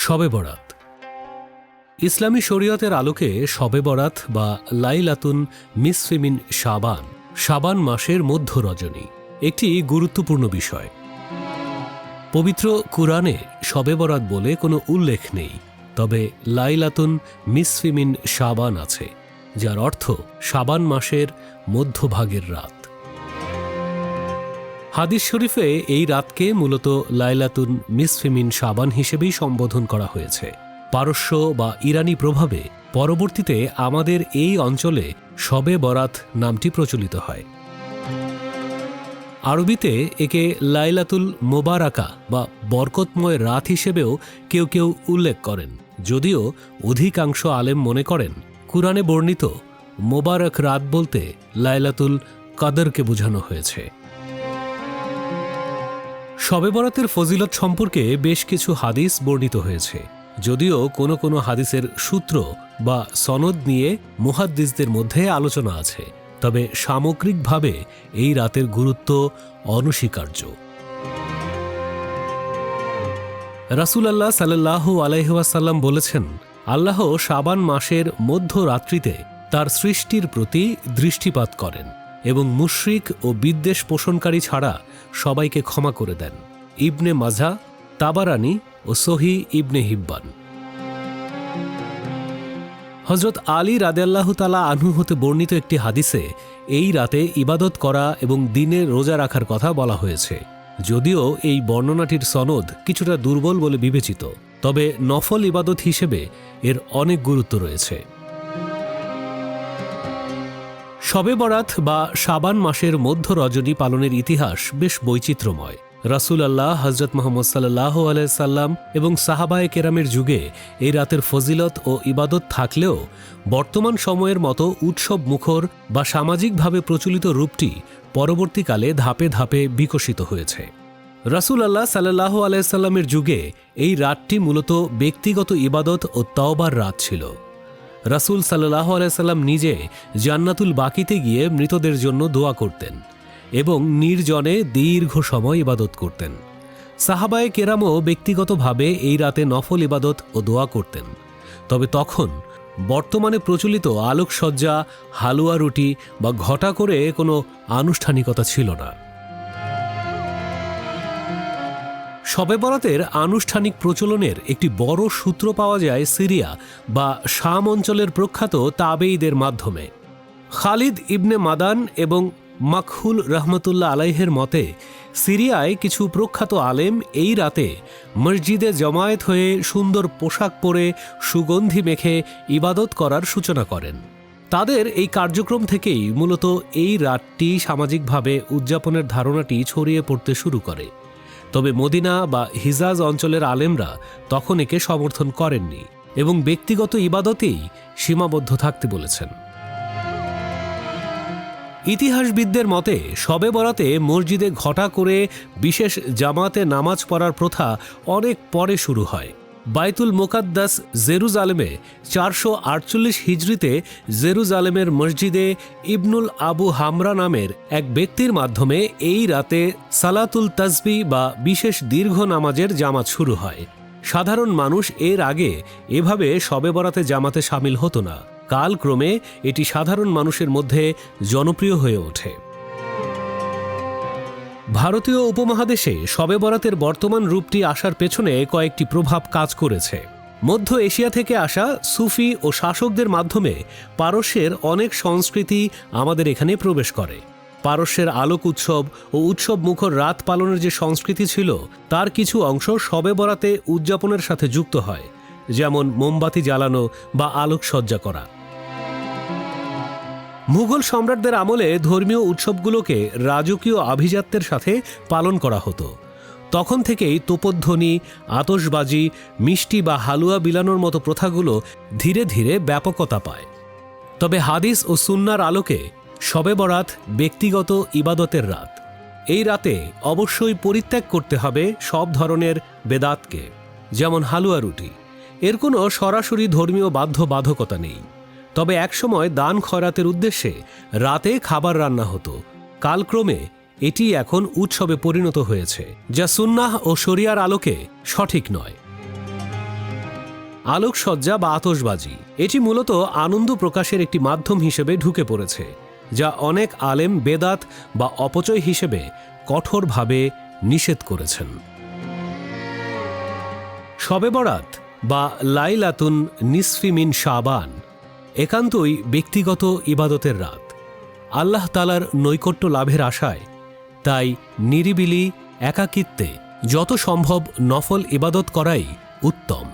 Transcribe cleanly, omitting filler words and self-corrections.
শবে বরাত। ইসলামী শরীয়তের আলোকে শবে বরাত বা লাইলাতুন নিসফি মিন শাবান, শাবান মাসের মধ্য রজনী একটি গুরুত্বপূর্ণ বিষয়। পবিত্র কুরআনে শবে বরাত বলে কোনো উল্লেখ নেই, তবে লাইলাতুন নিসফি মিন শাবান আছে, যার অর্থ শাবান মাসের মধ্যভাগের রাত। হাদিস শরীফে এই রাতকে মূলত লাইলাতুন নিসফি মিন শাবান হিসেবেই সম্বোধন করা হয়েছে। পারস্য বা ইরানি প্রভাবে পরবর্তীতে আমাদের এই অঞ্চলে শবে বরাত নামটি প্রচলিত হয়। আরবিতে একে লাইলাতুল মোবারাকা বা বরকতময় রাত হিসেবেও কেউ কেউ উল্লেখ করেন, যদিও অধিকাংশ আলেম মনে করেন কুরআনে বর্ণিত মোবারক রাত বলতে লাইলাতুল কদরকে বোঝানো হয়েছে। শবে বরাতের ফজিলত সম্পর্কে বেশ কিছু হাদিস বর্ণিত হয়েছে, যদিও কোনো কোনো হাদিসের সূত্র বা সনদ নিয়ে মুহাদ্দিসদের মধ্যে আলোচনা আছে, তবে সামগ্রিকভাবে এই রাতের গুরুত্ব অনস্বীকার্য। রাসূলুল্লাহ সাল্লাল্লাহু আলাইহি ওয়াসাল্লাম বলেছেন, আল্লাহ শাবান মাসের মধ্যরাত্রিতে তার সৃষ্টির প্রতি দৃষ্টিপাত করেন এবং মুশরিক ও বিদ্বেষ পোষণকারী ছাড়া সবাইকে ক্ষমা করে দেন। ইবনে মাজাহ, তাবারানী ও সহি ইবনে হিব্বান। হযরত আলী রাদিয়াল্লাহু তাআলা আনহু হতে বর্ণিত একটি হাদিসে এই রাতে ইবাদত করা এবং দিনে রোজা রাখার কথা বলা হয়েছে, যদিও এই বর্ণনাটির সনদ কিছুটা দুর্বল বলে বিবেচিত, তবে নফল ইবাদত হিসেবে এর অনেক গুরুত্ব রয়েছে। শবে বরাত বা শাবান মাসের মধ্য রজনী পালনের ইতিহাস বেশ বৈচিত্র্যময়। রাসূলুল্লাহ হযরত মুহাম্মদ সাল্লাল্লাহু আলাইহি সাল্লাম এবং সাহাবায়ে কেরামের যুগে এই রাতের ফজিলত ও ইবাদত থাকলেও বর্তমান সময়ের মতো উৎসব মুখর বা সামাজিকভাবে প্রচলিত রূপটি পরবর্তীকালে ধাপে ধাপে বিকশিত হয়েছে। রাসূলুল্লাহ সাল্লাল্লাহু আলাইহি সাল্লামের যুগে এই রাতটি মূলত ব্যক্তিগত ইবাদত ও তওবার রাত ছিল। রাসূল সাল্লাল্লাহু আলাইহি সাল্লাম নিজে জান্নাতুল বাকিতে গিয়ে মৃতদের জন্য দোয়া করতেন এবং নির্জনে দীর্ঘ সময় ইবাদত করতেন। সাহাবায়ে কেরামও ব্যক্তিগতভাবে এই রাতে নফল ইবাদত ও দোয়া করতেন, তবে তখন বর্তমানে প্রচলিত আলোকসজ্জা, হালুয়া রুটি বা ঘটা করে কোনো আনুষ্ঠানিকতা ছিল না। শবে বরাতের আনুষ্ঠানিক প্রচলনের একটি বড় সূত্র পাওয়া যায় সিরিয়া বা শাম অঞ্চলের প্রখ্যাত তাবেঈদের মাধ্যমে। খালিদ ইবনে মাদান এবং মাকহুল রহমতুল্লাহ আলাইহের মতে সিরিয়ায় কিছু প্রখ্যাত আলেম এই রাতে মসজিদে জমায়েত হয়ে সুন্দর পোশাক পরে সুগন্ধি মেখে ইবাদত করার সূচনা করেন। তাদের এই কার্যক্রম থেকেই মূলত এই রাতটি সামাজিকভাবে উদযাপনের ধারণাটি ছড়িয়ে পড়তে শুরু করে, তবে মদিনা বা হিজাজ অঞ্চলের আলেমরা তখন একে সমর্থন করেননি এবং ব্যক্তিগত ইবাদতেই সীমাবদ্ধ থাকতে বলেছেন। ইতিহাসবিদদের মতে শবে বরাতে মসজিদে ঘটা করে বিশেষ জামাতে নামাজ পড়ার প্রথা অনেক পরে শুরু হয়। বাইতুল মুকাদ্দাস জেরুজালেমে 448 হিজরিতে জেরুজালেমের মসজিদে ইবনুল আবু হামরা নামের এক ব্যক্তির মাধ্যমে এই রাতে সালাতুল তাসবিহ বা বিশেষ দীর্ঘ নামাজের জামাত শুরু হয়। সাধারণ মানুষ এর আগে এভাবে শবে বরাতে জামাতে শামিল হতো না। কালক্রমে এটি সাধারণ মানুষের মধ্যে জনপ্রিয় হয়ে ওঠে। ভারতীয় উপমহাদেশে শবে বরাতের বর্তমান রূপটি আসার পেছনে কয়েকটি প্রভাব কাজ করেছে। মধ্য এশিয়া থেকে আসা সুফি ও শাসকদের মাধ্যমে পারস্যের অনেক সংস্কৃতি আমাদের এখানে প্রবেশ করে। পারস্যের আলোক উৎসব ও উৎসব মুখর রাত পালনের যে সংস্কৃতি ছিল, তার কিছু অংশ শবে বরাতে উদযাপনের সাথে যুক্ত হয়, যেমন মোমবাতি জ্বালানো বা আলোকসজ্জা করা। মুঘল সম্রাটদের আমলে ধর্মীয় উৎসবগুলোকে রাজকীয় আভিজাত্যের সাথে পালন করা হতো। তখন থেকেই তোপধ্বনি, আতশবাজি, মিষ্টি বা হালুয়া বিলানোর মতো প্রথাগুলো ধীরে ধীরে ব্যাপকতা পায়। তবে হাদিস ও সুন্নাহর আলোকে শবে বরাত ব্যক্তিগত ইবাদতের রাত। এই রাতে অবশ্যই পরিত্যাগ করতে হবে সব ধরনের বেদাতকে, যেমন হালুয়া রুটি। এর কোনো সরাসরি ধর্মীয় বাধ্যবাধকতা নেই, তবে একসময় দান খয়রাতের উদ্দেশ্যে রাতে খাবার রান্না হতো। কালক্রমে এটি এখন উৎসবে পরিণত হয়েছে, যা সুন্নাহ ও শরিয়ার আলোকে সঠিক নয়। আলোকসজ্জা বা আতশবাজি এটি মূলত আনন্দ প্রকাশের একটি মাধ্যম হিসেবে ঢুকে পড়েছে, যা অনেক আলেম বেদাত বা অপচয় হিসেবে কঠোরভাবে নিষেধ করেছেন। শবে বরাত বা লাইলাতুন নিসফি মিন শাবান একান্তই ব্যক্তিগত ইবাদতের রাত, আল্লাহ তাআলার নৈকট্য লাভের আশায়। তাই নিরিবিলি একাকিত্বে যত সম্ভব নফল ইবাদত করাই উত্তম।